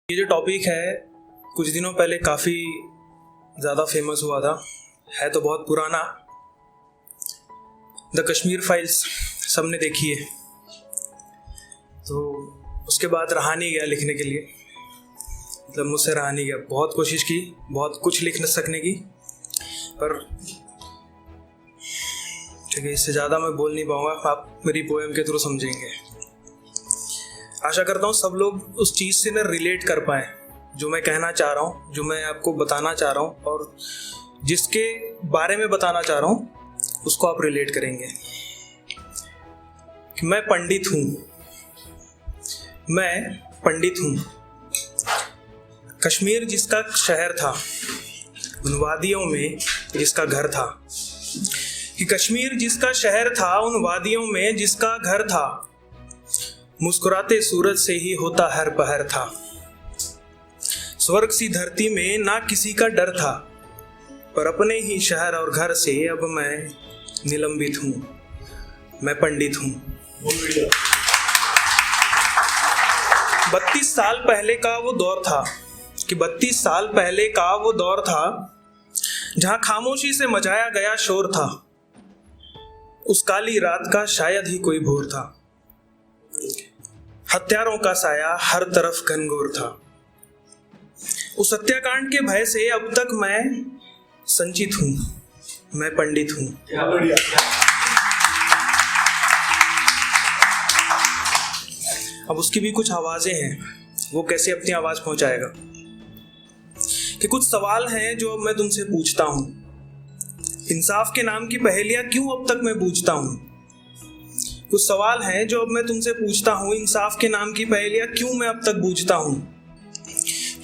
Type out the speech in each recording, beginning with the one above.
ये जो टॉपिक है कुछ दिनों पहले काफ़ी ज़्यादा फेमस हुआ था, है तो बहुत पुराना। द कश्मीर फाइल्स सबने देखी है, तो उसके बाद रहा नहीं गया लिखने के लिए, मतलब मुझसे रहा नहीं गया। बहुत कोशिश की, बहुत कुछ लिख न सकने की, पर ठीक है, इससे ज़्यादा मैं बोल नहीं पाऊँगा। आप मेरी पोएम के थ्रू समझेंगे। आशा करता हूँ सब लोग उस चीज़ से ना रिलेट कर पाएँ जो मैं कहना चाह रहा हूँ, जो मैं आपको बताना चाह रहा हूँ, और जिसके बारे में बताना चाह रहा हूँ उसको आप रिलेट करेंगे। कि मैं पंडित हूँ, मैं पंडित हूँ। कश्मीर जिसका शहर था, उन वादियों में जिसका घर था। कि कश्मीर जिसका शहर था, उन वादियों में जिसका घर था। मुस्कुराते सूरज से ही होता हर पहर था। स्वर्ग सी धरती में ना किसी का डर था, पर अपने ही शहर और घर से अब मैं निलंबित हूँ। मैं पंडित हूँ। 32 साल पहले का वो दौर था, कि 32 साल पहले का वो दौर था जहाँ खामोशी से मचाया गया शोर था। उस काली रात का शायद ही कोई भोर था। हत्यारों का साया हर तरफ घनघोर था। उस हत्याकांड के भय से अब तक मैं संचित हूँ। मैं पंडित हूँ। अब उसकी भी कुछ आवाजें हैं, वो कैसे अपनी आवाज पहुंचाएगा। कि कुछ सवाल हैं जो अब मैं तुमसे पूछता हूँ। इंसाफ के नाम की पहेलियां क्यों अब तक मैं पूछता हूँ। कुछ सवाल हैं जो अब मैं तुमसे पूछता हूँ। इंसाफ के नाम की पहेलियां क्यों मैं अब तक पूछता हूँ।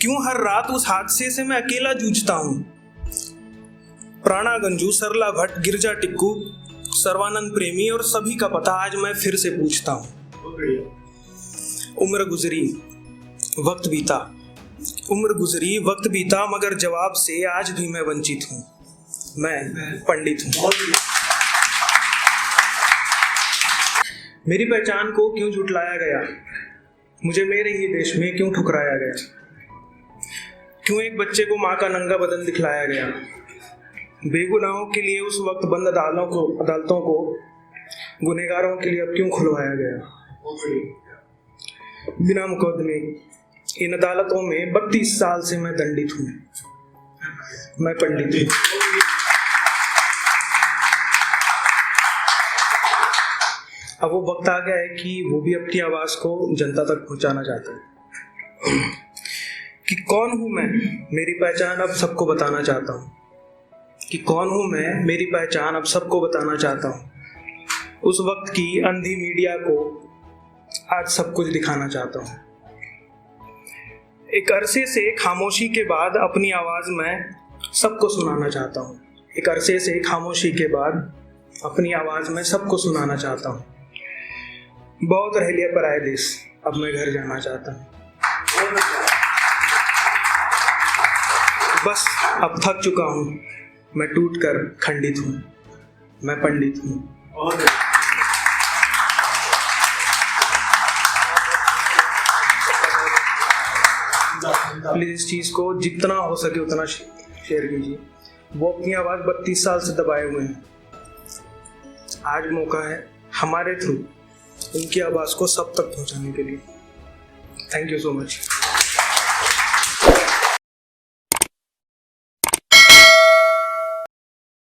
क्यों हर रात उस हादसे से मैं अकेला जूझता हूँ। प्राणा गंजू, सरला भट्ट, गिरजा टिक्कू, सर्वानंद प्रेमी और सभी का पता आज मैं फिर से पूछता हूँ। उम्र गुजरी, वक्त बीता, उम्र गुजरी, वक्त बीता, मगर जवाब से आज भी मैं वंचित हूँ। मैं पंडित हूँ। मेरी पहचान को क्यों झुटलाया गया। मुझे मेरे ही देश में क्यों ठुकराया गया। क्यों एक बच्चे को माँ का नंगा बदन दिखलाया गया। बेगुनाहों के लिए उस वक्त बंद अदालतों को गुनहगारों के लिए अब क्यों खुलवाया गया। बिना मुकदमे इन अदालतों में 32 साल से मैं दंडित हूँ। मैं पंडित हूँ। अब वो वक्त आ गया है कि वो भी अपनी आवाज को जनता तक पहुंचाना चाहते हैं। कि कौन हूं मैं, मेरी पहचान अब सबको बताना चाहता हूं। कि कौन हूं मैं, मेरी पहचान अब सबको बताना चाहता हूं। उस वक्त की अंधी मीडिया को आज सब कुछ दिखाना चाहता हूं। एक अरसे से खामोशी के बाद अपनी आवाज मैं सबको सुनाना चाहता हूं। एक अरसे से खामोशी के बाद अपनी आवाज मैं सबको सुनाना चाहता हूं। बहुत रह लिया पराए देश, अब मैं घर जाना चाहता हूँ। बस अब थक चुका हूँ, मैं टूटकर खंडित हूँ। मैं पंडित हूँ। प्लीज इस चीज को जितना हो सके उतना शेयर कीजिए। वो अपनी आवाज 32 साल से दबाए हुए हैं। आज मौका है हमारे थ्रू उनकी आवाज को सब तक पहुंचाने के लिए। Thank you so much.